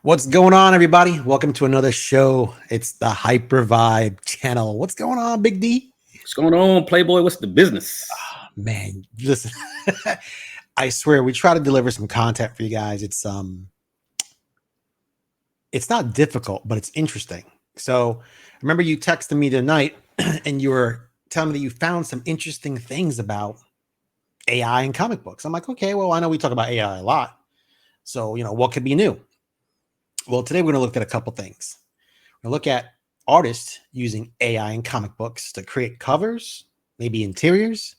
What's going on, everybody? Welcome to another show. It's the Hyper Vibe channel. What's going on, Big D? What's going on, Playboy? What's the business? Man, listen, I swear we try to deliver some content for you guys. It's not difficult, but it's interesting. So, remember you texted me tonight, and you were telling me that you found some interesting things about AI and comic books. I'm like, okay, well, I know we talk about AI a lot. So, what could be new? Well, today we're going to look at a couple things. We're going to look at artists using AI in comic books to create covers, maybe interiors.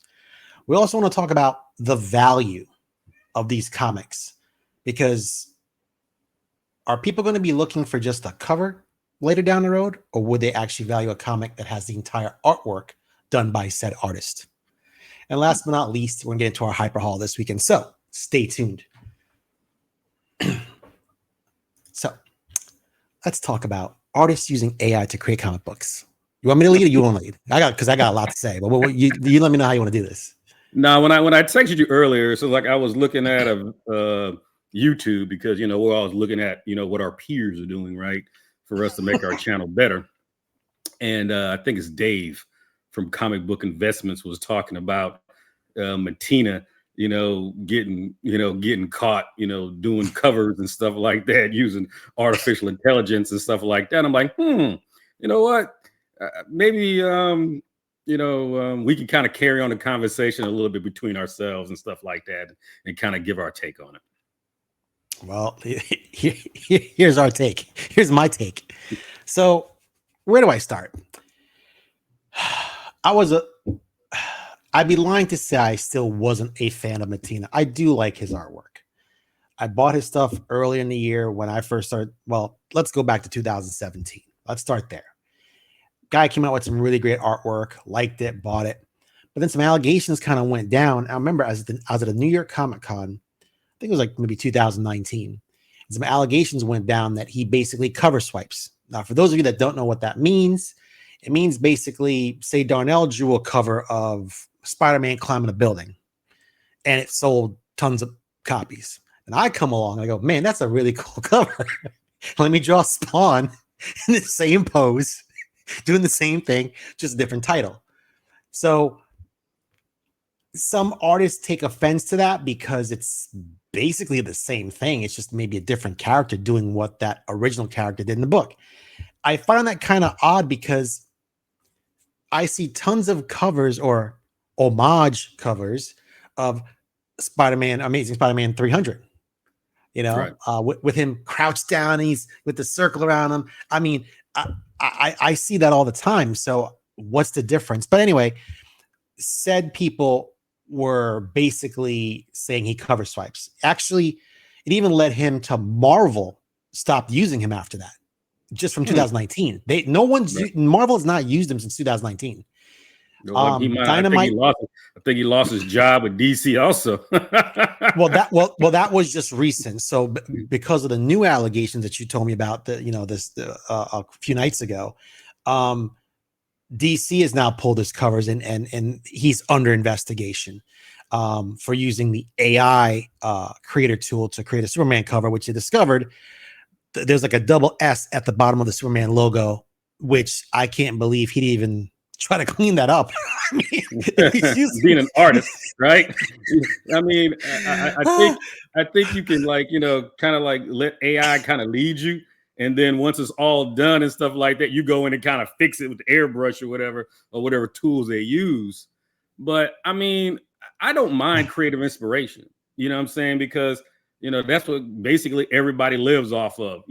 We also want to talk about the value of these comics, because are people going to be looking for just a cover later down the road, or would they actually value a comic that has the entire artwork done by said artist? And last but not least, we're going to get into our hyper haul this weekend. So stay tuned. So let's talk about artists using AI to create comic books. You want me to lead or you want to lead? I got a lot to say, but you let me know how you want to do this. Now, when I texted you earlier, so like I was looking at a YouTube because we're always looking at what our peers are doing, right, for us to make our channel better. And I think it's Dave from Comic Book Investments was talking about Matina, getting caught, doing covers and stuff like that using artificial intelligence and stuff like that. I'm like, you know what? Maybe we can kind of carry on the conversation a little bit between ourselves and stuff like that, and kind of give our take on it. Well, here's our take. Here's my take. So, where do I start? I'd be lying to say I still wasn't a fan of Matina. I do like his artwork. I bought his stuff earlier in the year when I first started. Well, let's go back to 2017. Let's start there. Guy came out with some really great artwork, liked it, bought it. But then some allegations kind of went down. I remember I was at a New York Comic Con, I think it was like maybe 2019. And some allegations went down that he basically cover swipes. Now, for those of you that don't know what that means, it means basically, say Darnell drew a cover of Spider-Man climbing a building, and it sold tons of copies. And I come along and I go, man, that's a really cool cover. Let me draw Spawn in the same pose, doing the same thing, just a different title. So some artists take offense to that because it's basically the same thing. It's just maybe a different character doing what that original character did in the book. I find that kind of odd because I see tons of covers or homage covers of Spider-Man, Amazing Spider-Man 300. Right. With him crouched down, he's with the circle around him. I mean, I see that all the time. So what's the difference? But anyway, said people were basically saying he cover swipes. Actually, it even led him to Marvel stopped using him after that, just from 2019. Marvel has not used him since 2019. Dynamite. I think he lost his job with DC also. that was just recent. So because of the new allegations that you told me about, a few nights ago, DC has now pulled his covers and he's under investigation for using the AI creator tool to create a Superman cover, which he discovered there's like a double S at the bottom of the Superman logo, which I can't believe he didn't even try to clean that up. I mean, being an artist, right? I mean, I think you can kind of like let AI kind of lead you. And then once it's all done and stuff like that, you go in and kind of fix it with the airbrush or whatever tools they use. But I mean, I don't mind creative inspiration. You know what I'm saying? Because, that's what basically everybody lives off of.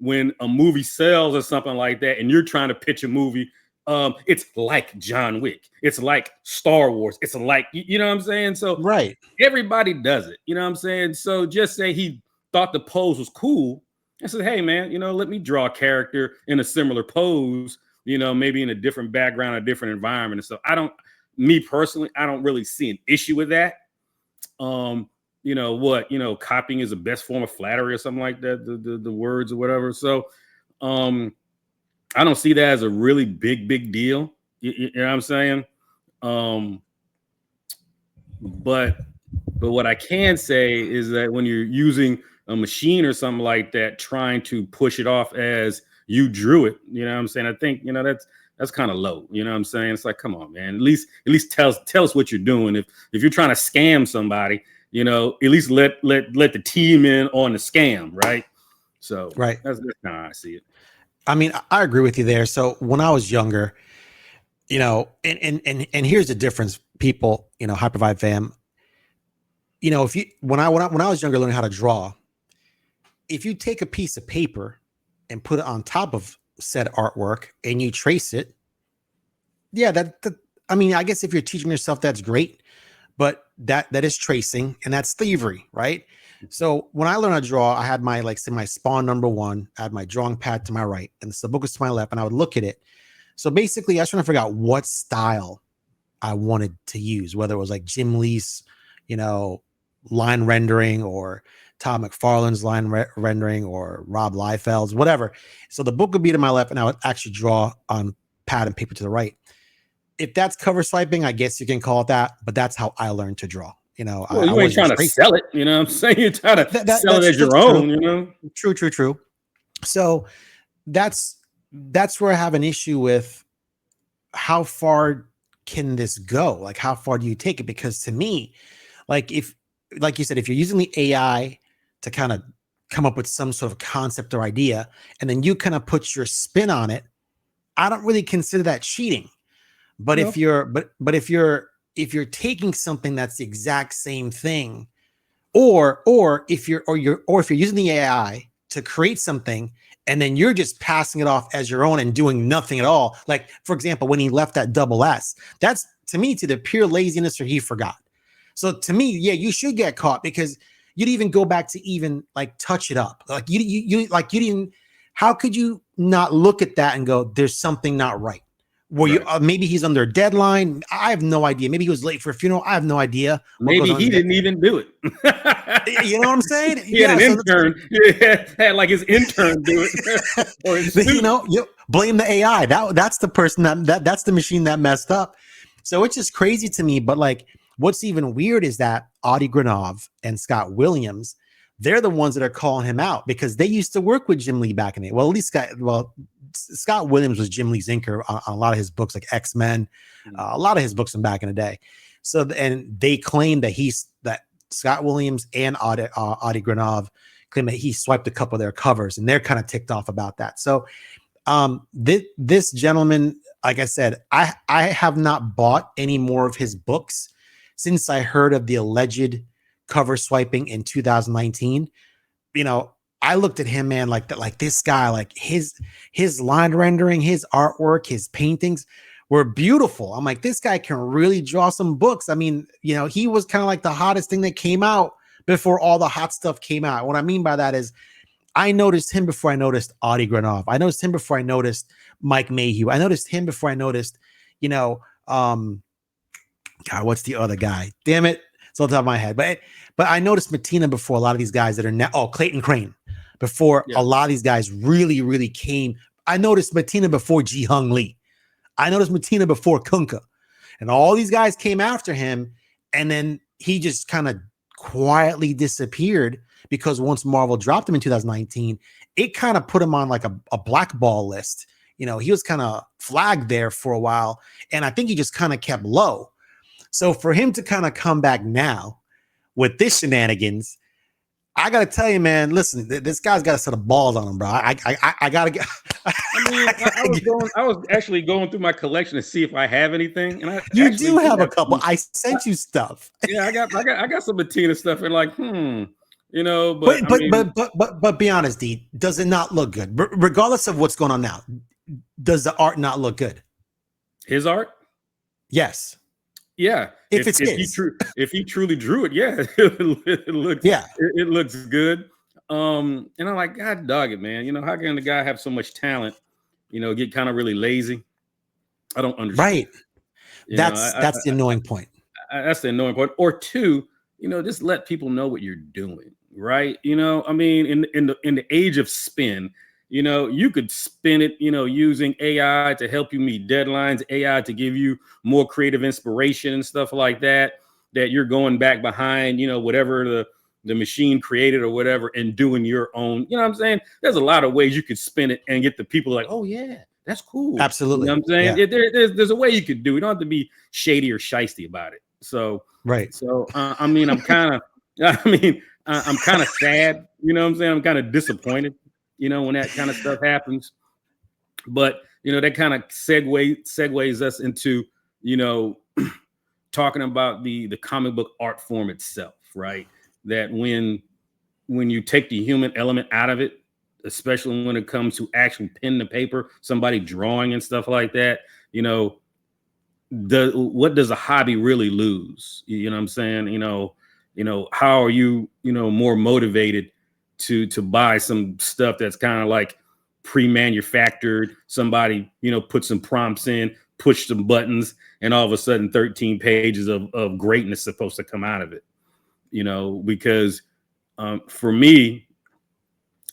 When a movie sells or something like that, and you're trying to pitch a movie, it's like John Wick. It's like Star Wars. It's like, you know what I'm saying? So right. Everybody does it. You know what I'm saying? So just say he thought the pose was cool. I said, hey, man, let me draw a character in a similar pose, maybe in a different background, a different environment and stuff. Me personally, I don't really see an issue with that. Copying is the best form of flattery or something like that, the words or whatever. So I don't see that as a really big deal. You know what I'm saying? But what I can say is that when you're using a machine or something like that trying to push it off as you drew it. You know what I'm saying? I think, you know, that's kind of low. You know what I'm saying? It's like, come on, man. At least tell us what you're doing. If you're trying to scam somebody, you know, at least let the team in on the scam, right? So Right. that's kind of how I see it. I mean, I agree with you there. So when I was younger, you know, and here's the difference, people, you know, Hypervibe fam, you know, when I was younger learning how to draw, if you take a piece of paper and put it on top of said artwork and you trace it, yeah, I mean, I guess if you're teaching yourself, that's great, but that is tracing and that's thievery, right? So when I learned how to draw, I had my, like, say, my Spawn #1, I had my drawing pad to my right and the book was to my left, and I would look at it. So basically I was trying to figure out what style I wanted to use, whether it was like Jim Lee's, you know, line rendering, or Todd McFarlane's line rendering, or Rob Liefeld's, whatever. So the book would be to my left and I would actually draw on pad and paper to the right. If that's cover swiping, I guess you can call it that, but that's how I learned to draw. You know, well, I you ain't trying to sell it. You know what I'm saying? You're trying to sell it as your own, you know? True. So that's where I have an issue with how far can this go? Like, how far do you take it? Because to me, like, like you said, if you're using the AI to kind of come up with some sort of concept or idea, and then you kind of put your spin on it, I don't really consider that cheating. But No. if you're taking something that's the exact same thing, or if you're using the AI to create something and then you're just passing it off as your own and doing nothing at all, like, for example, when he left that double S, that's, to me, to the pure laziness or he forgot. So to me, yeah, you should get caught, because you'd even go back to even like touch it up. Like you didn't. How could you not look at that and go, "There's something not right"? Were you maybe he's under a deadline? I have no idea. Maybe he was late for a funeral. I have no idea. Maybe he didn't even do it. You know what I'm saying? He had an intern. Had like his intern do it. Or his you know, you blame the AI. That's the person that's the machine that messed up. So it's just crazy to me. But like, what's even weird is that Adi Granov and Scott Williams, they're the ones that are calling him out, because they used to work with Jim Lee back in the day. Well, at least Scott Williams was Jim Lee's inker on a lot of his books, like X-Men, a lot of his books from back in the day. So, and they claim that Scott Williams and Adi Granov claim that he swiped a couple of their covers, and they're kind of ticked off about that. So this gentleman, like I said, I have not bought any more of his books since I heard of the alleged cover swiping in 2019. You know, I looked at him, man, like that, like this guy, like his line rendering, his artwork, his paintings were beautiful. I'm like, this guy can really draw some books. I mean, you know, he was kind of like the hottest thing that came out before all the hot stuff came out. What I mean by that is, I noticed him before I noticed Adi Granov. I noticed him before I noticed Mike Mayhew. I noticed him before I noticed, you know, God, what's the other guy? Damn it. It's on top of my head. But I noticed Matina before a lot of these guys that are now, Clayton Crane, before a lot of these guys really, really came. I noticed Matina before Ji Hung Lee. I noticed Matina before Kunkka. And all these guys came after him. And then he just kind of quietly disappeared, because once Marvel dropped him in 2019, it kind of put him on like a blackball list. You know, he was kind of flagged there for a while. And I think he just kind of kept low. So for him to kind of come back now with this shenanigans, I gotta tell you, man. Listen, this guy's got a set of balls on him, bro. I gotta get. I was actually going through my collection to see if I have anything, and you do have a couple. I sent you stuff. Yeah, I got some Matina stuff, and like, you know, but be honest, D, does it not look good? Regardless of what's going on now, does the art not look good? His art? Yes. Yeah. If he truly drew it, yeah, it looks good. And I'm like, God dog it, man. You know, how can the guy have so much talent, you know, get kind of really lazy? I don't understand. Right. That's the annoying point. That's the annoying point. Or two, you know, just let people know what you're doing, right? You know, I mean, in the age of spin, you know, you could spin it, you know, using AI to help you meet deadlines, AI to give you more creative inspiration and stuff like that, that you're going back behind, you know, whatever the machine created or whatever and doing your own, you know what I'm saying? There's a lot of ways you could spin it and get the people like, oh yeah, that's cool. Absolutely. You know what I'm saying? Yeah. There's a way you could do it. You don't have to be shady or shisty about it. So, right. So, I mean, I'm kind of sad, you know what I'm saying? I'm kind of disappointed, you know, when that kind of stuff happens. But, you know, that kind of segues us into, you know, talking about the comic book art form itself, right? That when you take the human element out of it, especially when it comes to actually pen to paper, somebody drawing and stuff like that, you know, what does a hobby really lose? You know what I'm saying? You know, how are you, you know, more motivated to buy some stuff that's kind of like pre-manufactured? Somebody, you know, put some prompts in, push some buttons, and all of a sudden 13 pages of greatness supposed to come out of it. You know, because for me,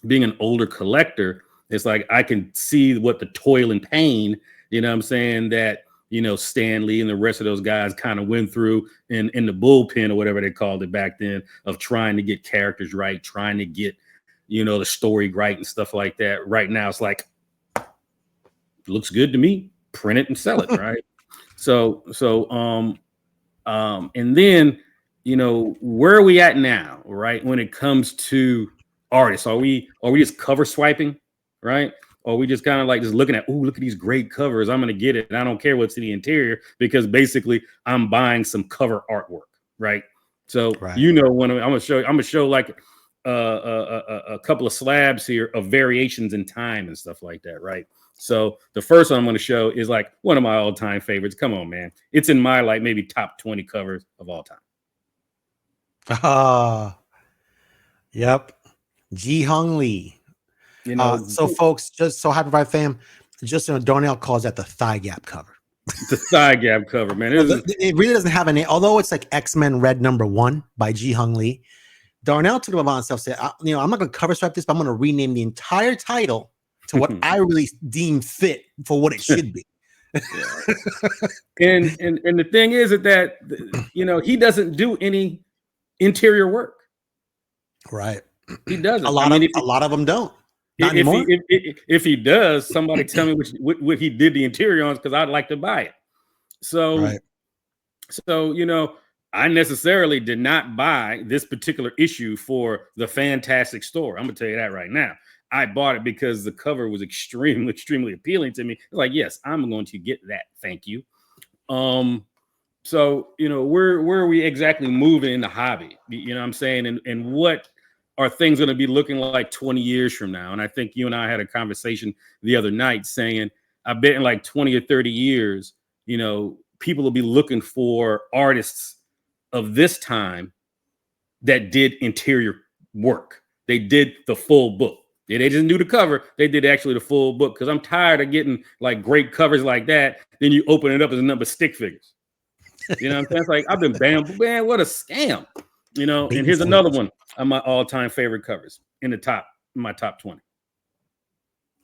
being an older collector, it's like I can see what the toil and pain, you know what I'm saying, that, you know, Stan Lee and the rest of those guys kind of went through in the bullpen or whatever they called it back then, of trying to get characters right, trying to get, you know, the story right and stuff like that. Right now, it's like, looks good to me, print it and sell it, right? And then, you know, where are we at now, right? When it comes to artists, are we just cover swiping, right? Or are we just kind of like just looking at, oh, look at these great covers, I'm going to get it, and I don't care what's in the interior, because basically I'm buying some cover artwork, right? So, right. You know, when I'm going to show like a couple of slabs here of variations in time and stuff like that, right? So the first one I'm going to show is like one of my all-time favorites. Come on, man. It's in my like maybe top 20 covers of all time. Yep. Ji Hung Lee. You know, so folks, just so Hypervibe fam, just Darnell calls that the thigh gap cover. The thigh gap cover, man. It really doesn't have a name, although it's like X-Men Red #1 by Ji Hung Lee. Darnell took it upon himself, said, you know, I'm not going to cover swipe this, but I'm going to rename the entire title to what I really deem fit for what it should be. and the thing is that, you know, he doesn't do any interior work. Right. He doesn't. A lot of them don't. Not anymore. If he does, somebody tell me what he did the interior on, because I'd like to buy it. So, right. So, you know, I necessarily did not buy this particular issue for the Fantastic Store. I'm gonna tell you that right now. I bought it because the cover was extremely, extremely appealing to me. Like, yes, I'm going to get that. Thank you. So, you know, where are we exactly moving in the hobby? You know what I'm saying? And what are things going to be looking like 20 years from now? And I think you and I had a conversation the other night saying, I bet in like 20 or 30 years, you know, people will be looking for artists of this time that did interior work. They did the full book. They didn't do the cover. They did actually the full book, because I'm tired of getting like great covers like that. Then you open it up as a number of stick figures. You know what I'm saying? It's like, I've been banned. Man, what a scam. You know, and here's another one of my all-time favorite covers in my top 20.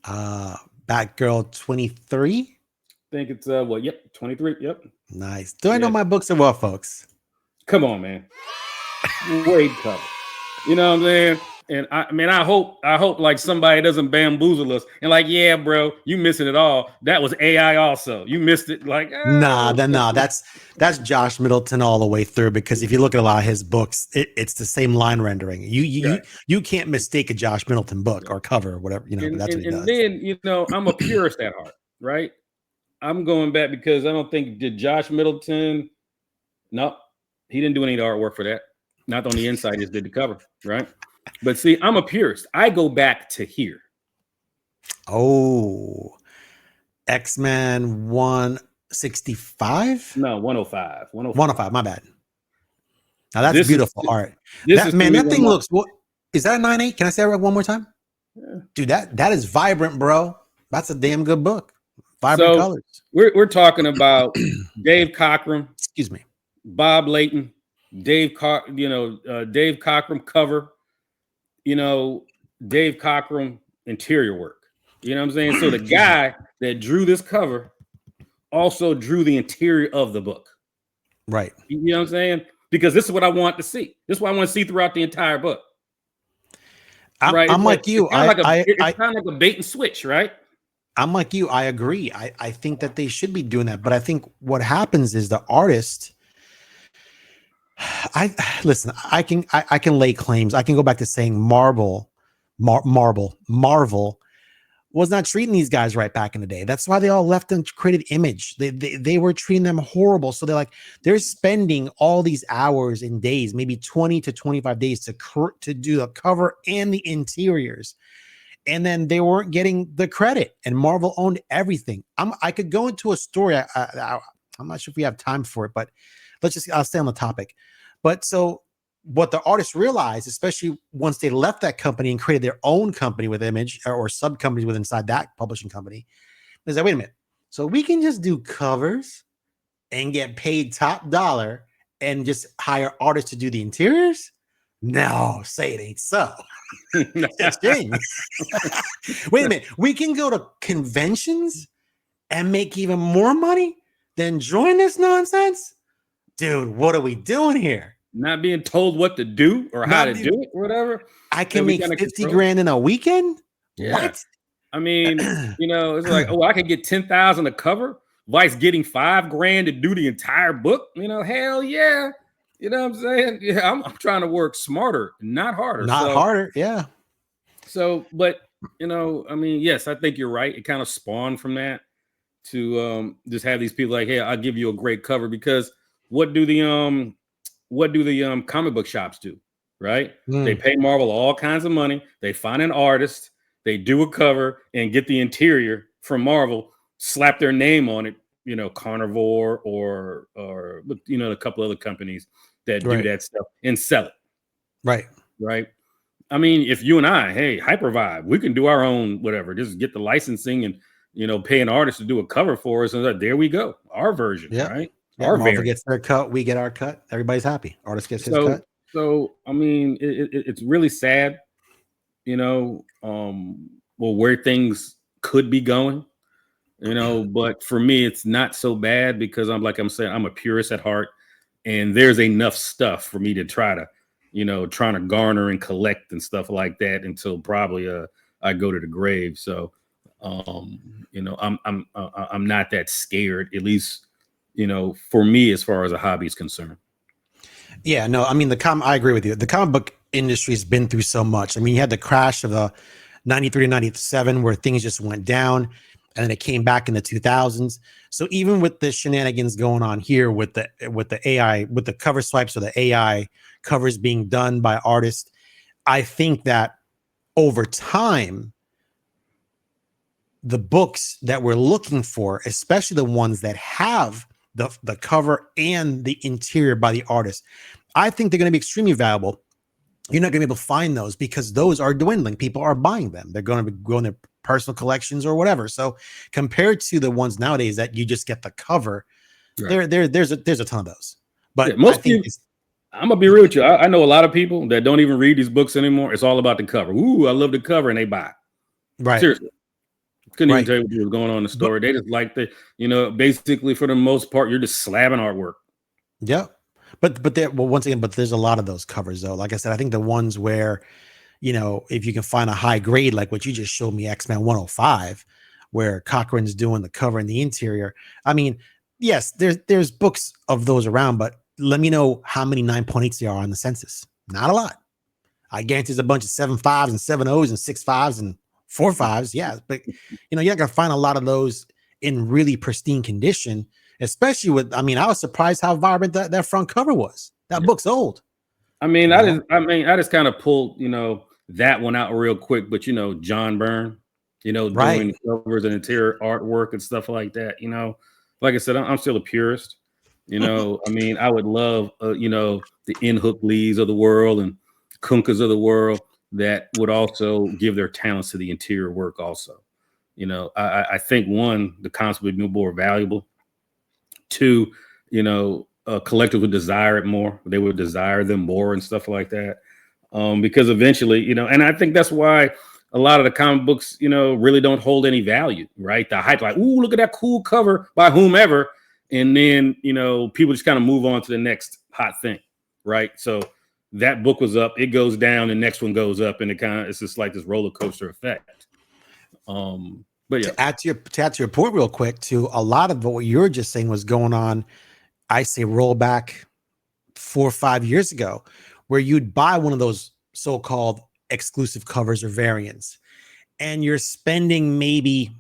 Batgirl 23. I think it's 23. Yep. Nice. Do I know my books are well, folks? Come on, man. Great cover. You know what I'm saying? And I hope like somebody doesn't bamboozle us and like, yeah, bro, you missing it all. That was AI also. You missed it. Like, nah, that's Josh Middleton all the way through, because if you look at a lot of his books, it's the same line rendering. You can't mistake a Josh Middleton book or cover or whatever, you know. And, that's what he does. And then, you know, I'm a purist at heart, right? I'm going back because I don't think did Josh Middleton. No, he didn't do any artwork for that. Not on the inside, he just did the cover, right? But see, I'm a purist. I go back to here. Oh, X-Men 165? No, 105. 105, my bad. Now that's beautiful art. That thing looks, is that a 9.8? Can I say it one more time? Yeah. Dude, that is vibrant, bro. That's a damn good book. Vibrant colors. We're talking about Dave Cockrum. Excuse me. Bob Layton, Dave Cockrum cover. You know, Dave Cockrum interior work. You know what I'm saying? So the guy that drew this cover also drew the interior of the book. Right. You know what I'm saying? because this is what I want to see. This is what I want to see throughout the entire book. I'm like you. It's kind of like a bait and switch, right? I'm like you. I agree. I think that they should be doing that. But I think what happens is the artist. Listen. I can lay claims. I can go back to saying Marvel was not treating these guys right back in the day. That's why they all left and created Image. They were treating them horrible. So they're spending all these hours and days, maybe 20 to 25 days to do the cover and the interiors. And then they weren't getting the credit, and Marvel owned everything. I could go into a story. I'm not sure if we have time for it, but I'll stay on the topic. But so what the artists realized, especially once they left that company and created their own company with Image or sub companies within inside that publishing company, is that, wait a minute, so we can just do covers and get paid top dollar and just hire artists to do the interiors? No, say it ain't so. Wait a minute, we can go to conventions and make even more money than join this nonsense? Dude, what are we doing here? Not being told what to do or how to do it, or whatever. I can make 50 grand in a weekend. Yeah. What? I mean, it's like, oh, I could get 10,000 to cover. Vice getting $5 grand to do the entire book. Hell yeah. You know what I'm saying? Yeah, I'm trying to work smarter, not harder. Not harder, yeah. So, but yes, I think you're right. It kind of spawned from that to just have these people like, hey, I'll give you a great cover, because what do the comic book shops do, right? They pay Marvel all kinds of money. They find an artist, they do a cover and get the interior from Marvel, slap their name on it, Carnivore or a couple other companies that do that stuff and sell it. Right. I mean, if you and I, hey, Hypervibe, we can do our own whatever, just get the licensing and pay an artist to do a cover for us, and there we go, our version, right? Our Marvel gets their cut, we get our cut. Everybody's happy. Artist gets his cut. So I mean, it's really sad, where things could be going, But for me, it's not so bad, because I'm a purist at heart, and there's enough stuff for me to trying to garner and collect and stuff like that until probably I go to the grave. So I'm not that scared, at least. For me, as far as a hobby is concerned. Yeah, no, I mean, I agree with you. The comic book industry has been through so much. I mean, you had the crash of the 93 to 97 where things just went down, and then it came back in the 2000s. So even with the shenanigans going on here with the AI, with the cover swipes or the AI covers being done by artists, I think that over time, the books that we're looking for, especially the ones that have the cover and the interior by the artist, I think they're going to be extremely valuable. You're not going to be able to find those because those are dwindling. People are buying them. They're going to be growing their personal collections or whatever. So compared to the ones nowadays that you just get the cover, there's a ton of those. But most people, I'm gonna be real with you. I know a lot of people that don't even read these books anymore. It's all about the cover. Ooh, I love the cover, and they buy it. Right. Seriously. Couldn't even tell you what was going on in the story. They just like basically for the most part, you're just slabbing artwork. Yeah. But once again, there's a lot of those covers though. Like I said, I think the ones where, if you can find a high grade, like what you just showed me, X-Men 105, where Cochrane's doing the cover and the interior. I mean, yes, there's books of those around, but let me know how many 9.8s there are on the census. Not a lot. I guarantee there's a bunch of 7.5s and 7.0s and 6.5s and 4.5s. Yeah. But you're not gonna find a lot of those in really pristine condition, especially with, I was surprised how vibrant that front cover was. That book's old. I just kind of pulled, that one out real quick, but John Byrne, doing covers and interior artwork and stuff like that. Like I said, I'm still a purist. I would love, the In-Hook Lees of the world and Kunkas of the world that would also give their talents to the interior work also. I think one, the concept would be more valuable. Two, collectors would desire it more. They would desire them more and stuff like that. Because eventually, and I think that's why a lot of the comic books, really don't hold any value, right? The hype, like, ooh, look at that cool cover by whomever. And then, people just kind of move on to the next hot thing. right? So that book was up, it goes down, the next one goes up, and it's just like this roller coaster effect. But yeah. To add to your point real quick, to a lot of what you were just saying was going on, I say roll back 4 or 5 years ago, where you'd buy one of those so-called exclusive covers or variants, and you're spending maybe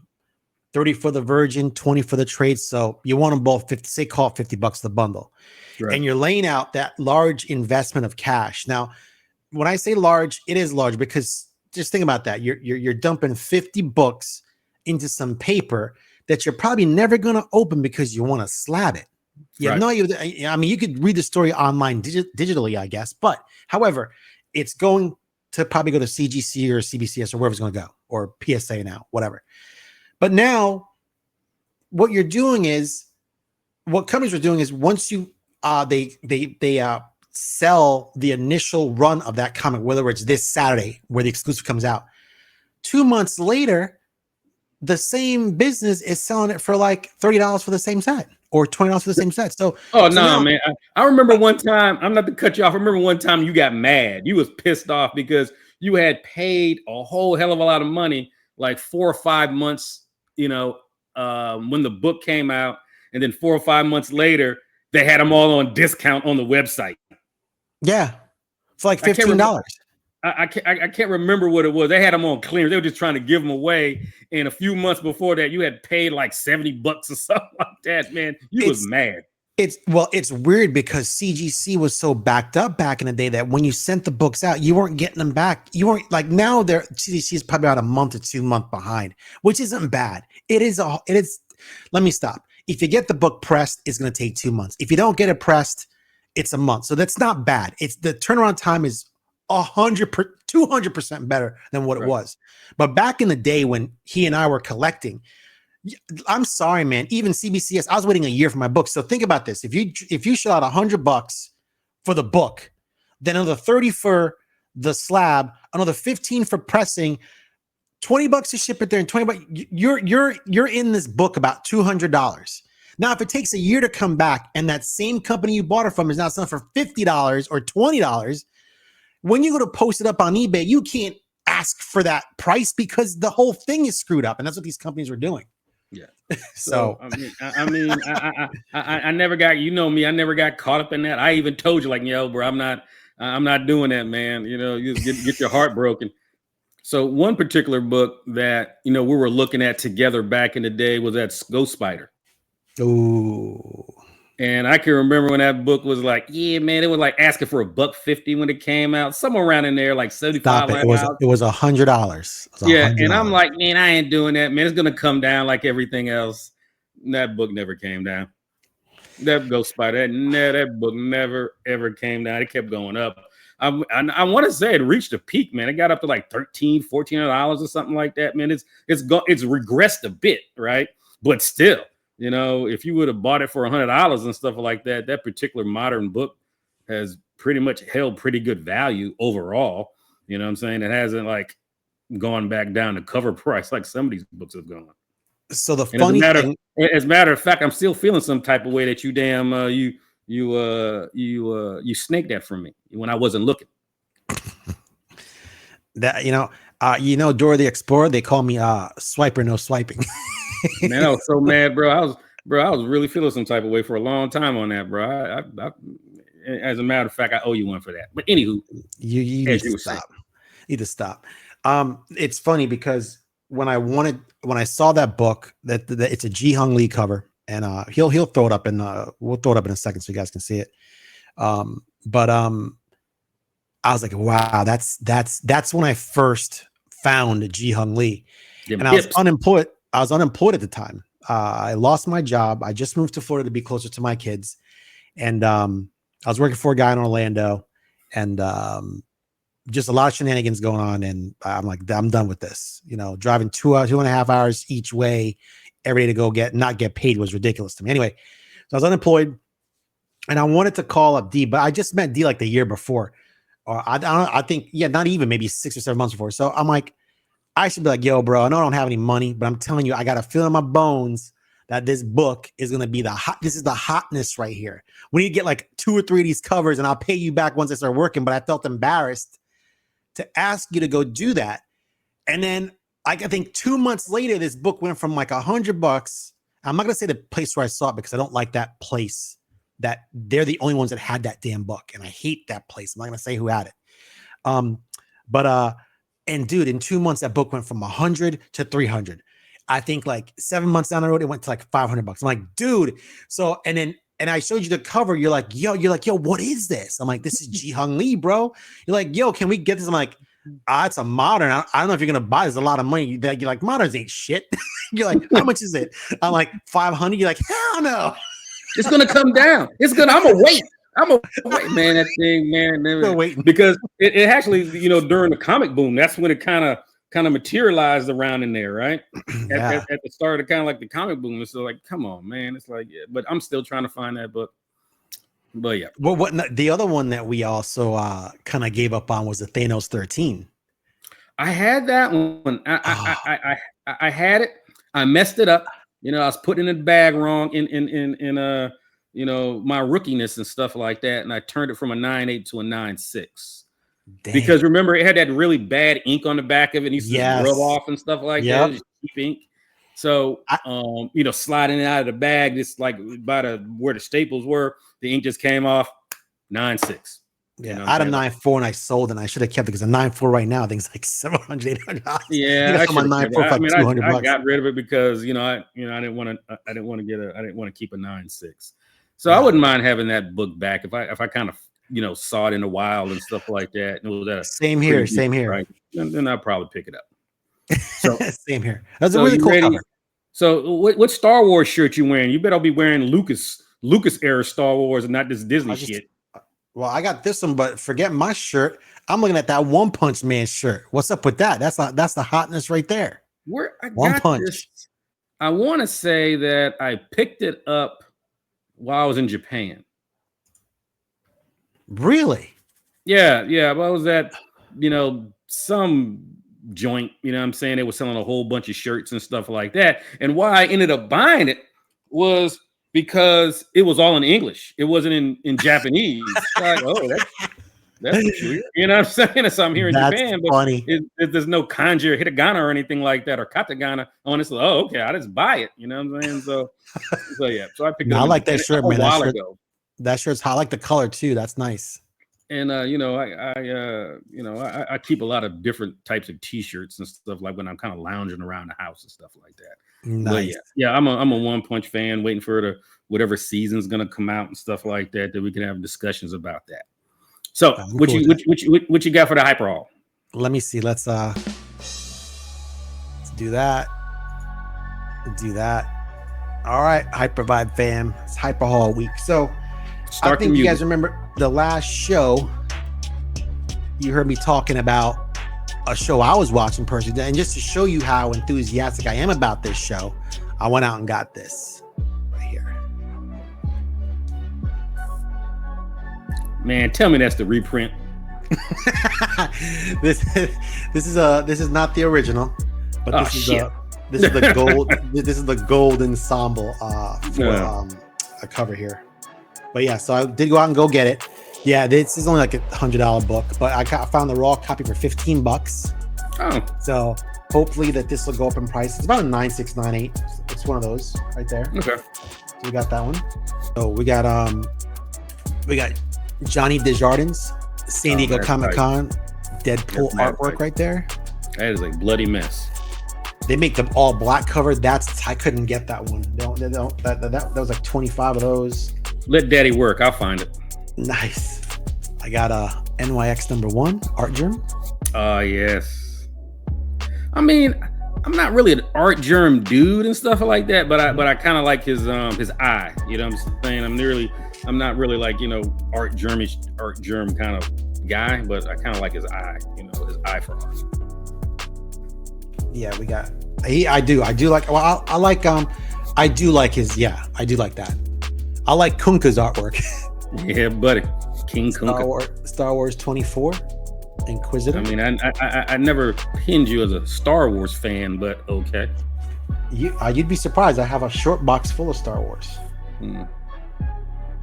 30 for the Virgin, 20 for the trade. So you want them both 50, say call it $50 the bundle. Right. And you're laying out that large investment of cash. Now, when I say large, it is large because just think about that. You're dumping 50 books into some paper that you're probably never going to open because you want to slab it. Yeah, right. I mean, you could read the story online digitally, I guess. But however, it's going to probably go to CGC or CBCS or wherever it's going to go, or PSA now, whatever. But now what you're doing is, what companies are doing is, once you they sell the initial run of that comic, whether it's this Saturday where the exclusive comes out, 2 months later, the same business is selling it for like $30 for the same set or $20 for the same set. So, man, I remember one time, I'm not to cut you off. I remember one time you got mad. You was pissed off because you had paid a whole hell of a lot of money, like 4 or 5 months, when the book came out, and then 4 or 5 months later, they had them all on discount on the website. Yeah, for like $15. I can't remember what it was. They had them on clearance. They were just trying to give them away. And a few months before that, you had paid like $70 or something like that. Man, you was mad. It's weird because CGC was so backed up back in the day that when you sent the books out, you weren't getting them back. You weren't like, now CGC is probably about a month or 2 months behind, which isn't bad. It is. Let me stop. If you get the book pressed, it's going to take 2 months. If you don't get it pressed, it's a month. So that's not bad. It's the turnaround time is 200% better than what it was. But back in the day when he and I were collecting, I'm sorry, man, even CBCS, I was waiting a year for my book. So think about this. If you shell out $100 for the book, then another 30 for the slab, another 15 for pressing, $20 to ship it there, and $20, you're in this book about $200. Now, if it takes a year to come back and that same company you bought it from is now selling for $50 or $20, when you go to post it up on eBay, you can't ask for that price because the whole thing is screwed up, and that's what these companies were doing. Yeah. So I never got, me, I never got caught up in that. I even told you, like, yo, bro, I'm not doing that, man. You get your heart broken. So one particular book that we were looking at together back in the day was that Ghost Spider. Oh. And I can remember when that book was like, yeah, man, it was like asking for $150 when it came out, somewhere around in there, like 75. It was $100. Yeah, and I'm like, man, I ain't doing that, man. It's gonna come down like everything else. And that book never came down. That Ghost Spider, that book never ever came down. It kept going up. I want to say it reached a peak, man. It got up to like $1,300, $1,400 or something like that, man. It's regressed a bit, right? But still. If you would have bought it for $100 and stuff like that, that particular modern book has pretty much held pretty good value overall. You know what I'm saying? It hasn't like gone back down to cover price like some of these books have gone. So the funny thing, as a matter of fact, I'm still feeling some type of way that you snaked that from me when I wasn't looking. That Dora the Explorer, they call me swiper no swiping. Man, I was so mad, bro. I was really feeling some type of way for a long time on that, bro. I as a matter of fact, I owe you one for that. But anywho, you need to stop. Need to stop. It's funny because when I saw that book, that it's a Ji Hung Lee cover, and he'll throw it up we'll throw it up in a second so you guys can see it. But I was like, wow, that's when I first found Ji Hung Lee, and I was unemployed. I was unemployed at the time. I lost my job. I just moved to Florida to be closer to my kids. And I was working for a guy in Orlando, and just a lot of shenanigans going on. And I'm like, I'm done with this. Driving 2.5 hours each way every day to go not get paid was ridiculous to me. Anyway, so I was unemployed, and I wanted to call up D, but I just met D like the year before. Or I think, not even, maybe 6 or 7 months before. So I'm like, I should be like, yo, bro, I know I don't have any money, but I'm telling you, I got a feel in my bones that this book is going to be this is the hotness right here. We need to get like 2 or 3 of these covers, and I'll pay you back once I start working. But I felt embarrassed to ask you to go do that. And then I think 2 months later, this book went from like $100. I'm not going to say the place where I saw it because I don't like that place, that they're the only ones that had that damn book. And I hate that place. I'm not going to say who had it. And dude, in 2 months, that book went from 100 to 300. I think like 7 months down the road, it went to like $500. I'm like, dude. So, and I showed you the cover. You're like, yo, what is this? I'm like, this is Ji Hung Lee, bro. You're like, yo, can we get this? I'm like, it's a modern. I don't know if you're going to buy this. A lot of money. You're like, moderns ain't shit. You're like, how much is it? I'm like, 500. You're like, hell no. It's going to come down. I'm going to wait. Man, that thing, man. Because it actually, during the comic boom, that's when it kind of materialized around in there, right? At the start of kind of like the comic boom. It's like, come on, man. It's like, yeah, but I'm still trying to find that book. But yeah. Well, the other one that we also kind of gave up on was the Thanos 13. I had that one. I had it. I messed it up. I was putting it in the bag wrong in my rookiness and stuff like that, and I turned it from a 9.8 to a 9.6. Because remember, it had that really bad ink on the back of it. And used to rub off and stuff like that. It was cheap ink. So, sliding it out of the bag, just like by where the staples were, the ink just came off. 9.6. Yeah, I had a 9.4 and I sold, and I should have kept it because a 9.4 right now I think it's like $700, $800. Yeah, I got my 9.4 for like $200. I got rid of it because I didn't want to keep a 9.6. So I wouldn't mind having that book back if I kind of saw it in a while and stuff like that. And it was at same here. Right? Then I'll probably pick it up. So same here. That's a really cool cover. So what Star Wars shirt you wearing? You better be wearing Lucas era Star Wars and not this Disney shit. Well, I got this one, but forget my shirt. I'm looking at that One Punch Man shirt. What's up with that? That's the hotness right there. One Punch. This, I want to say that I picked it up while I was in Japan. Really? Yeah. Well, I was at, some joint, I'm saying they were selling a whole bunch of shirts and stuff like that. And why I ended up buying it was because it was all in English. It wasn't in Japanese. Like, that's weird. You know what I'm saying? So I'm here in Japan, but there's no kanji or hiragana or anything like that, or katakana on it. Oh, okay, I just buy it. You know what I'm saying? So yeah. So I picked it up. I like that shirt, man. While ago. That shirt's hot. I like the color too. That's nice. And I keep a lot of different types of T-shirts and stuff, like when I'm kind of lounging around the house and stuff like that. Nice. But yeah, I'm a One Punch fan, waiting for whatever season's gonna come out and stuff like that we can have discussions about that. So what you got for the Hyper Hall? Let me see. Let's do that. All right, Hyper Vibe fam. It's Hyper Hall week. So I think you guys remember the last show. You heard me talking about a show I was watching personally, and just to show you how enthusiastic I am about this show, I went out and got this right here. Man, tell me that's the reprint. This is not the original, but this is the gold. This is the gold ensemble for a cover here. But yeah, so I did go out and go get it. Yeah, this is only like $100 book, but I found the raw copy for $15. Oh, so hopefully that this will go up in price. It's about a 9.6, 9.8. It's one of those right there. Okay. So we got that one. So we got Johnny Desjardins, San Diego Comic-Con, Deadpool artwork right there. That is a bloody mess. They make them all black covered. I couldn't get that one. That was like 25 of those. Let daddy work. I'll find it. Nice. I got NYX #1 Art Germ. Yes. I mean, I'm not really an Art Germ dude and stuff like that, but I kind of like his eye. You know what I'm saying? I'm not really like, Art Germ kind of guy, but I kind of like his eye. His eye for art. Yeah, we got. I do like. Well, I like. I do like his. Yeah, I do like that. I like Kunkka's artwork. Yeah, buddy. King Kunkka. Star Wars 24. Inquisitor. I mean, I never pinned you as a Star Wars fan, but okay. You'd be surprised. I have a short box full of Star Wars. Hmm.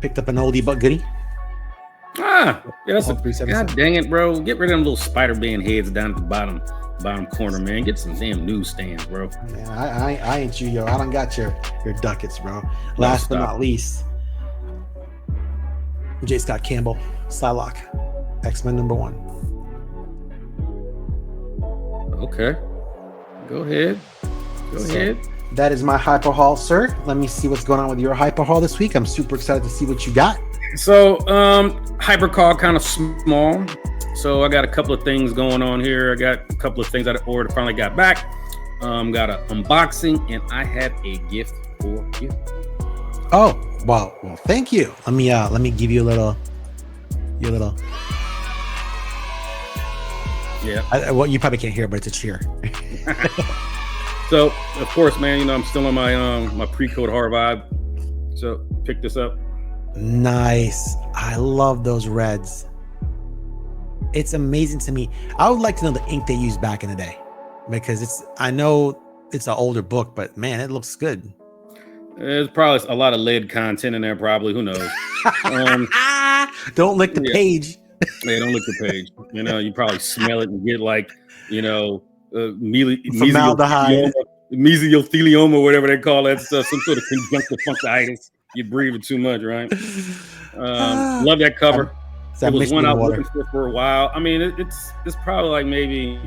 Picked up an oldie but goodie. Yeah, that's All 377. God dang it, bro. Get rid of them little Spider-Man heads down at the bottom corner, man. Get some damn newsstands, bro. Man, I ain't you, yo. I don't got your ducats, bro. Last but not least, J. Scott Campbell, Psylocke, X-Men #1. Okay. Go ahead. Go ahead. That is my hyper haul, sir. Let me see what's going on with your hyper haul this week. I'm super excited to see what you got. So, hypercar kind of small. So I got a couple of things going on here. I got a couple of things I ordered, finally got back. Got an unboxing, and I have a gift for you. Oh, well, thank you. Let me give you a little. Yeah. Well, you probably can't hear it, but it's a cheer. So, of course, man, you know I'm still on my my pre-code hard vibe. So pick this up. Nice. I love those reds. It's amazing to me. I would like to know the ink they used back in the day, because I know it's an older book, but man, it looks good. There's probably a lot of lead content in there, probably. Who knows? Don't lick the page. Yeah, don't lick the page. You know, you probably smell it and get like, you know, formaldehyde, mesothelioma, or whatever they call that stuff, some sort of conjunctivitis. You're breathing too much, right? Love that cover. It was one I was looking for a while. I mean, it's probably like maybe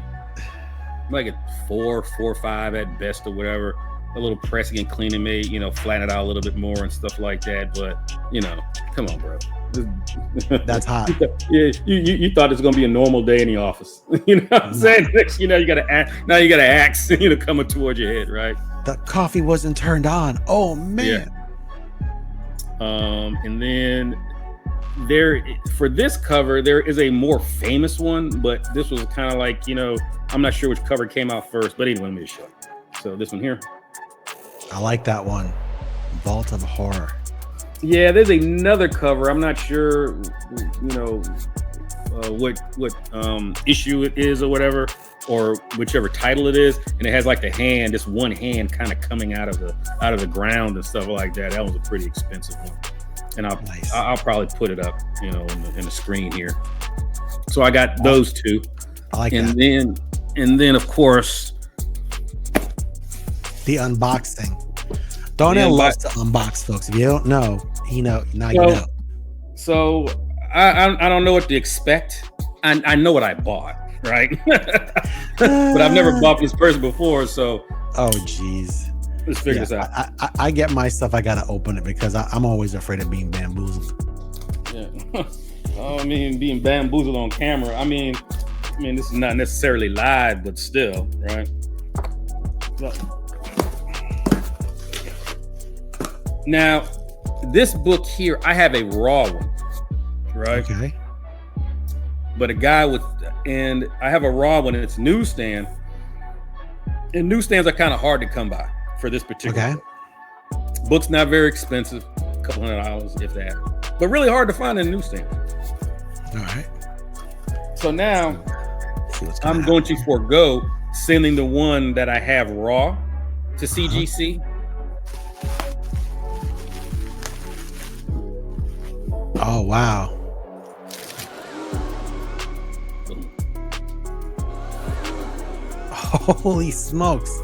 like a 4 or 5 at best, or whatever. A little pressing and cleaning, may, you know, flatten it out a little bit more and stuff like that. But you know, come on, bro. That's hot. Yeah, you thought it was gonna be a normal day in the office. You know what I'm saying? You know, you got an axe, you know, coming towards your head, right? The coffee wasn't turned on. Oh man. Yeah. And then for this cover, there is a more famous one, but this was kind of like, you know, I'm not sure which cover came out first, but anyway, let me show you. So this one here. I like that one. Vault of Horror. Yeah, there's another cover. I'm not sure, you know, what issue it is or whatever, or whichever title it is, and it has like the hand, this one hand kind of coming out of the ground and stuff like that. That was a pretty expensive one, and I'll probably put it up, you know, in the screen here. So I got those two. I like and that. then of course the unboxing. Darnell loves to unbox, folks. If you don't know, you know. So I don't know what to expect. I know what I bought, right? But I've never bought this person before, so. Oh geez. Let's figure this out. I get my stuff. I gotta open it because I'm always afraid of being bamboozled. Yeah. I mean, being bamboozled on camera. I mean, this is not necessarily live, but still, right? So, now, this book here, I have a raw one, right? Okay. But and I have a raw one, and it's newsstand. And newsstands are kind of hard to come by for this particular book. Book's not very expensive, a couple $100, if that. But really hard to find in a newsstand. All right. So now, I'm going to forego sending the one that I have raw to CGC. Oh, wow. Holy smokes.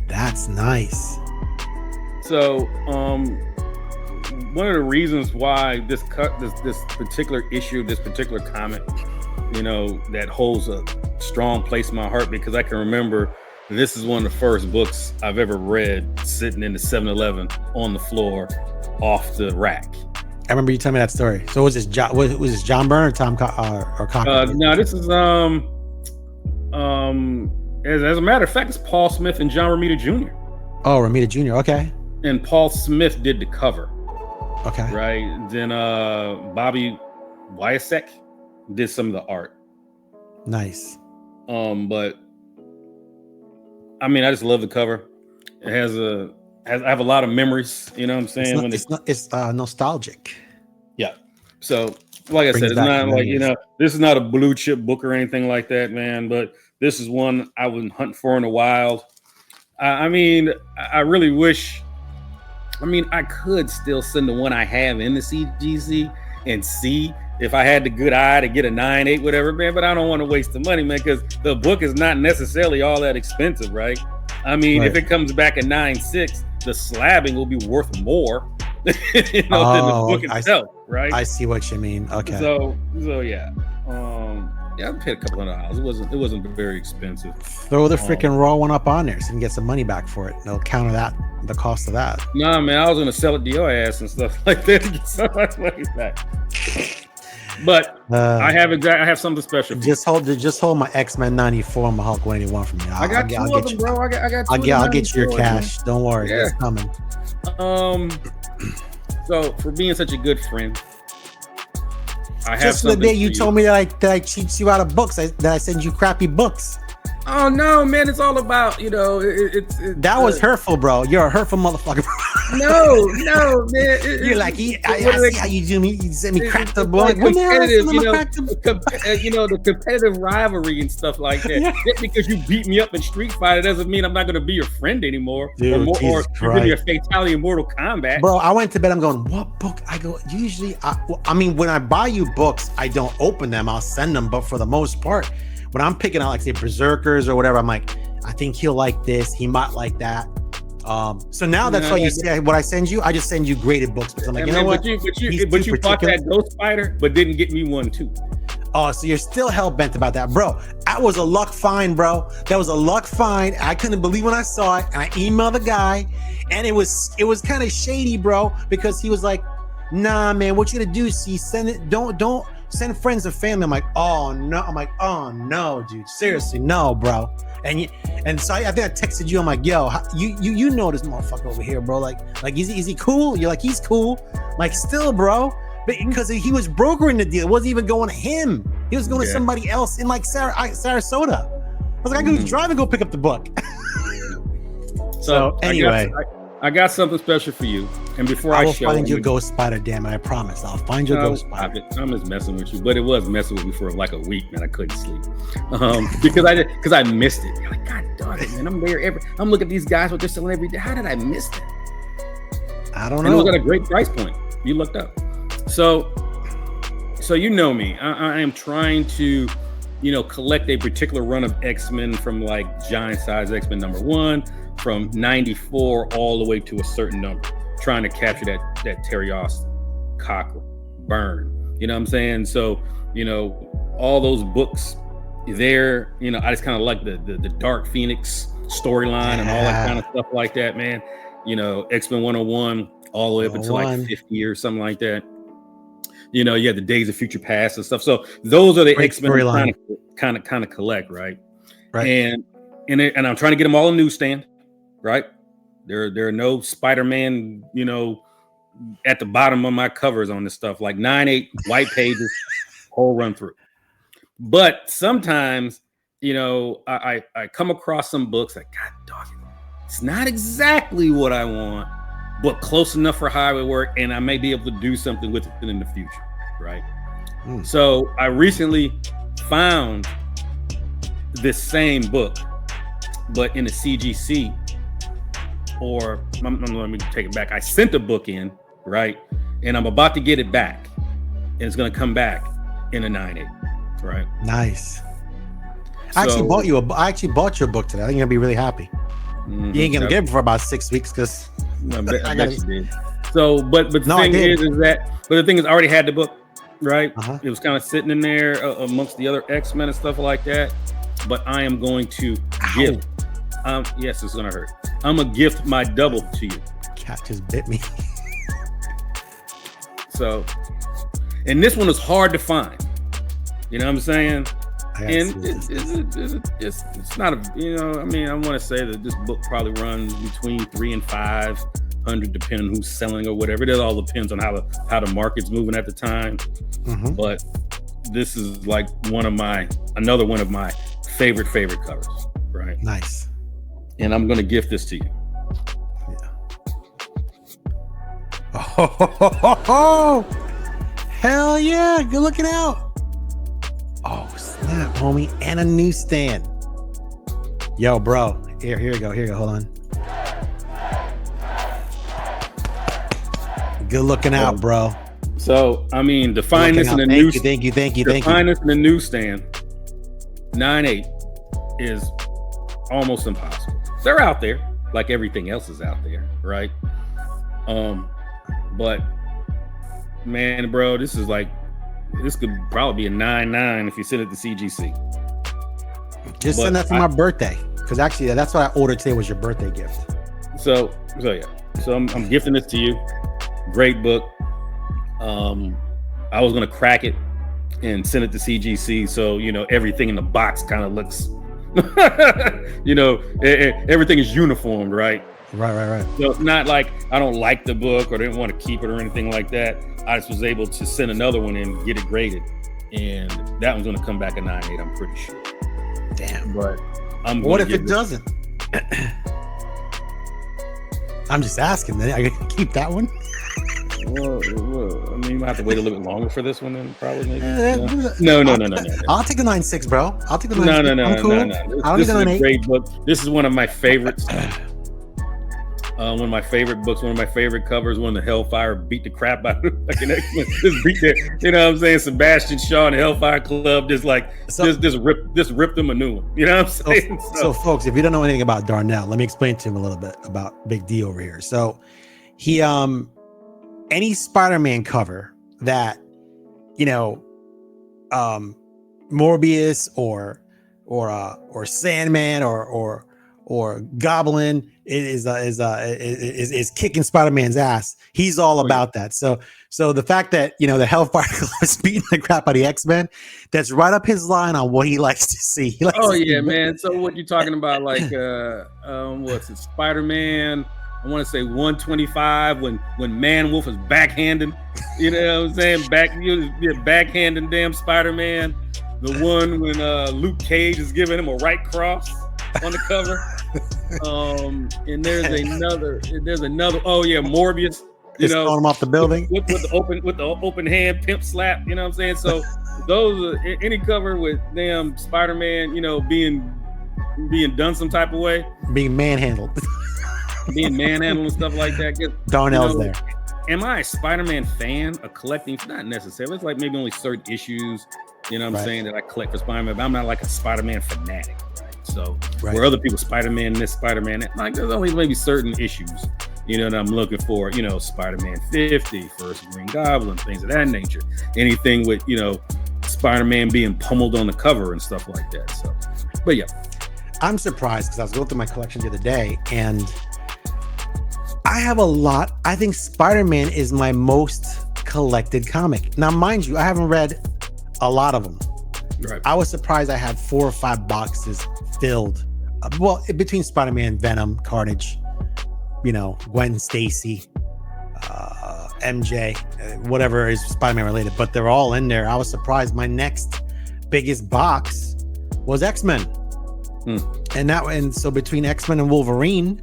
That's nice. So, one of the reasons why this particular issue, this particular comic, you know, that holds a strong place in my heart, because I can remember this is one of the first books I've ever read sitting in the 7-Eleven on the floor off the rack. I remember you telling me that story. So was this John Byrne or Tom or Cochran? No, this is as a matter of fact, it's Paul Smith and John Romita Jr. Oh, Romita Jr. Okay. And Paul Smith did the cover. Okay. Right. Then Bobby Wyasek did some of the art. Nice. But I mean, I just love the cover. It I have a lot of memories, you know what I'm saying? It's nostalgic. Yeah. So, like I said, it's not like, you know, this is not a blue chip book or anything like that, man. But this is one I was hunting for in the wild. I mean, I really wish. I mean, I could still send the one I have in the CGC and see if I had the good eye to get a 9.8, whatever, man. But I don't want to waste the money, man, because the book is not necessarily all that expensive, right? I mean, if it comes back at 9.6, the slabbing will be worth more, than the book itself, right? I see what you mean. Okay. So yeah. Yeah, I paid a couple $100. It wasn't very expensive. Throw the freaking raw one up on there so you can get some money back for it. They'll counter the cost of that. Nah, man, I was gonna sell it to your ass and stuff like that to get some money back. But I have something special. Just hold my X-Men 94 and my Hulk 181 from me. I got two of them, bro. I'll get you your cash. Don't worry, it's coming. So for being such a good friend, I have just the day you told me that I cheat you out of books, that I send you crappy books. Oh no, man! It's all about that was hurtful, bro. You're a hurtful motherfucker. No, man. You're like, I see how you do me. You send me crap to boy. Competitive, the competitive rivalry and stuff like that. Yeah. Just because you beat me up in Street Fighter doesn't mean I'm not going to be your friend anymore. Dude, or give me a fatality in Mortal Kombat. Bro, I went to bed. I'm going, what book? I go, usually, I mean, when I buy you books, I don't open them. I'll send them, but for the most part, when I'm picking out, like, say, Berserkers or whatever, I'm like, I think he'll like this. He might like that. So now that's why you say what I send you. I just send you graded books because I'm like, what? But you bought that Ghost Fighter, but didn't get me one too. Oh, so you're still hell bent about that, bro? That was a luck find, bro. That was a luck find. I couldn't believe when I saw it, and I emailed the guy, and it was kind of shady, bro, because he was like, "Nah, man, what you gonna do? See, send it. Don't send friends and family." I'm like, "Oh no!" I'm like, "Oh no, dude, seriously, no, bro." And so I think I texted you. I'm like, "Yo, you know this motherfucker over here, bro? Like is he cool?" You're like, "He's cool." Like, still, bro, because he was brokering the deal. It wasn't even going to him. He was going to somebody else in like Sarasota. I was like, I could drive and go pick up the book. So anyway, I got something special for you. And before I will find your Ghost Spider, damn it, I promise. I'll find your Ghost Spider. I'm just messing with you, but it was messing with me for like a week, man. I couldn't sleep because I missed it. I'm like, God darn it, man! I'm looking at these guys what they're selling every day. How did I miss that? I don't know. And it was at a great price point. You looked up, so you know me. I am trying to, collect a particular run of X-Men from like Giant Size X-Men #1 from 94 all the way to a certain number. Trying to capture that Terry Austin, Cochran, Byrne, you know what I'm saying? So, all those books there, I just kind of like the Dark Phoenix storyline and all that kind of stuff like that, man. X-Men 101 all the way up until like 50 or something like that. You had the Days of Future Past and stuff. So those are the X-Men I'm kind of collect, right? Right. And I'm trying to get them all on newsstand, right? There are no Spider-Man, at the bottom of my covers on this stuff, like 9.8 white pages, whole run through. But sometimes, I come across some books like, God dog it, it's not exactly what I want, but close enough for how it would work, and I may be able to do something with it in the future, right? So I recently found this same book, but in a CGC. Or let me take it back. I sent the book in, right? And I'm about to get it back. And it's going to come back in a 9.8, right? Nice. I actually bought your book today. I think you'll be really happy. You ain't going to get it for about 6 weeks because I bet you did. So, but the thing is, I already had the book, right? It was kind of sitting in there amongst the other X-Men and stuff like that. But I am going to give. Yes, it's gonna hurt. I'm gonna gift my double to you. Cat just bit me. So, and this one is hard to find. You know what I'm saying? And it's not a. I want to say that this book probably runs between 300 and 500, depending on who's selling or whatever. It all depends on how the market's moving at the time. But this is like another one of my favorite covers. Right. Nice. And I'm going to gift this to you. Yeah. Oh, hell yeah. Good looking out. Oh, snap, homie. And a newsstand. Yo, bro. Here you go. Hold on. Good looking out, bro. So, I mean, to find this in the news. Thank you. To find this in the newsstand, 9.8 is almost impossible. They're out there, like everything else is out there, right? But man, bro, this could probably be a 9.9 if you send it to CGC. Just send that for my birthday, because actually that's what I ordered today was your birthday gift. So yeah. So I'm gifting this to you. Great book. I was gonna crack it and send it to CGC, so everything in the box kind of looks, everything is uniformed, right? Right. So not like I don't like the book or didn't want to keep it or anything like that. I just was able to send another one and get it graded, and that one's gonna come back a 9.8. I'm pretty sure. Damn. But what if it doesn't? I'm just asking. Then I can keep that one. Well, I mean, you might have to wait a little bit longer for this one, then probably. Maybe. No. I'll take the 9.6, bro. I'll take the 9.6. No. This is a great book. This is one of my favorites. One of my favorite books. One of my favorite covers. When the Hellfire beat the crap out of like an X-Men. Just beat that. You know what I'm saying? Sebastian Shaw and the Hellfire Club just ripped them a new one. You know what I'm saying? So folks, if you don't know anything about Darnell, let me explain to him a little bit about Big D over here. So he any Spider-Man cover that Morbius or Sandman or Goblin is kicking Spider-Man's ass. He's all about that. So the fact that the Hellfire Club is beating the crap out of the X-Men, that's right up his line on what he likes to see. Man. So what you talking about? Like what's it? Spider-Man. I want to say 125 when Man-Wolf is backhanding, you know what I'm saying? Backhanding damn Spider-Man. The one when Luke Cage is giving him a right cross on the cover. And there's another. Oh yeah, Morbius. Throwing him off the building with the open hand pimp slap. You know what I'm saying? So those are any cover with damn Spider-Man. Being done some type of way, being manhandled. Being manhandled and stuff like that. Darnell's there. Am I a Spider-Man fan? A collecting? Not necessarily. It's like maybe only certain issues, what I'm saying, that I collect for Spider-Man, but I'm not like a Spider-Man fanatic. Right? So where other people Spider-Man this, Spider-Man that, like there's only maybe certain issues, that I'm looking for, Spider-Man 50, First Green Goblin, things of that nature. Anything with, Spider-Man being pummeled on the cover and stuff like that. So, but yeah. I'm surprised because I was going through my collection the other day and I have a lot. I think Spider-Man is my most collected comic. Now, mind you, I haven't read a lot of them. Right. I was surprised I had 4 or 5 boxes filled. Between Spider-Man, Venom, Carnage, Gwen Stacy, MJ, whatever is Spider-Man related, but they're all in there. I was surprised. My next biggest box was X-Men. And so between X-Men and Wolverine,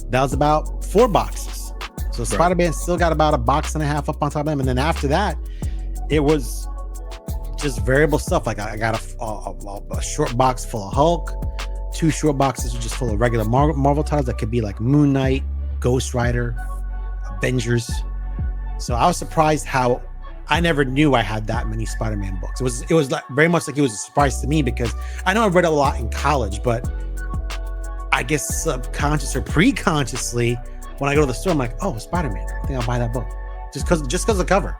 that was about 4 boxes. So Spider-Man still got about a box and a half up on top of them. And then after that, it was just variable stuff. Like I got a short box full of Hulk, 2 short boxes just full of regular Marvel titles that could be like Moon Knight, Ghost Rider, Avengers. So I was surprised how I never knew I had that many Spider-Man books. It was like very much like it was a surprise to me because I know I read a lot in college, but I guess subconscious or pre-consciously, when I go to the store, I'm like, oh, Spider-Man. I think I'll buy that book just because of the cover.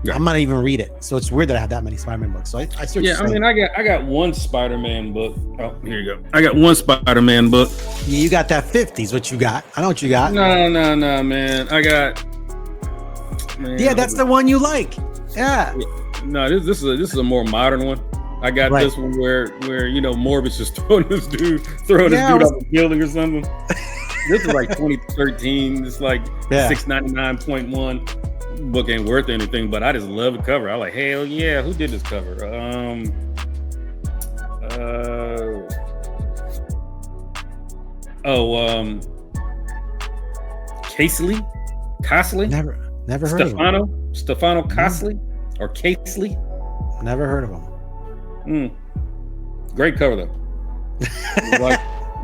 Yeah. I might not even read it, so it's weird that I have that many Spider-Man books. So I I got one Spider-Man book. Oh, here you go. I got one Spider-Man book. You got that 50s. What you got? I know what you got. No, man. I got. Man, yeah, that's the one you like. Yeah. No, this is a more modern one. I got this one where Morbius is throwing this dude off a building or something. This is like 2013. It's like 699.1. Book ain't worth anything, but I just love the cover. I like, hell yeah, who did this cover? Casley? Never heard of him. Stefano Casley or Casley? Never heard of him. Great cover though.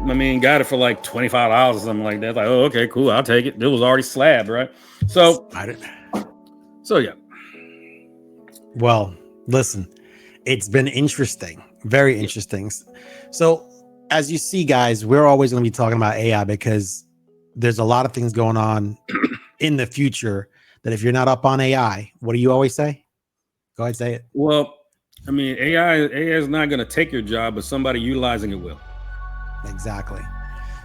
I mean, got it for like $25 or something like that. Like, oh, okay, cool, I'll take it. It was already slabbed, right? So yeah. Well, listen, it's been interesting, very interesting. So, as you see, guys, we're always going to be talking about AI because there's a lot of things going on in the future that if you're not up on AI, what do you always say? Go ahead, say it. Well, I mean, AI is not going to take your job, but somebody utilizing it will. Exactly.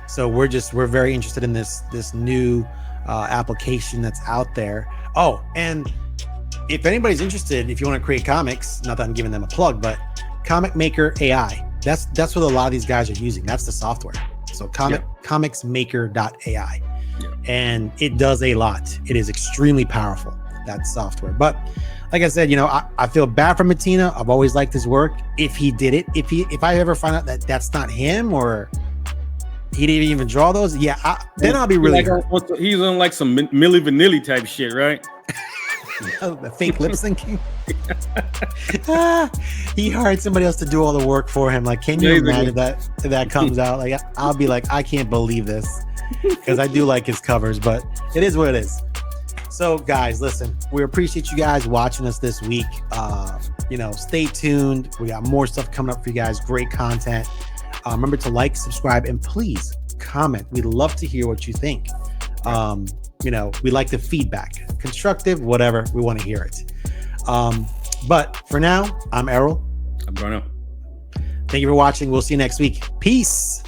So we're very interested in this new application that's out there. Oh, and if anybody's interested, if you want to create comics, not that I'm giving them a plug, but Comic Maker AI. That's what a lot of these guys are using. That's the software. So comicsmaker.ai. And it does a lot. It is extremely powerful, that software. But like I said, I feel bad for Mattina. I've always liked his work. If he did it, if I ever find out that that's not him or he didn't even draw those, then I'll be really hurt. He's on like some Milli Vanilli type shit, right? The fake lip syncing. He hired somebody else to do all the work for him. Like, can you imagine that comes out? Like, I'll be like, I can't believe this, because I do like his covers, but it is what it is. So, guys, listen, we appreciate you guys watching us this week. Stay tuned. We got more stuff coming up for you guys. Great content. Remember to like, subscribe, and please comment. We'd love to hear what you think. We like the feedback, constructive, whatever. We want to hear it. But for now, I'm Errol. I'm Bruno. Thank you for watching. We'll see you next week. Peace.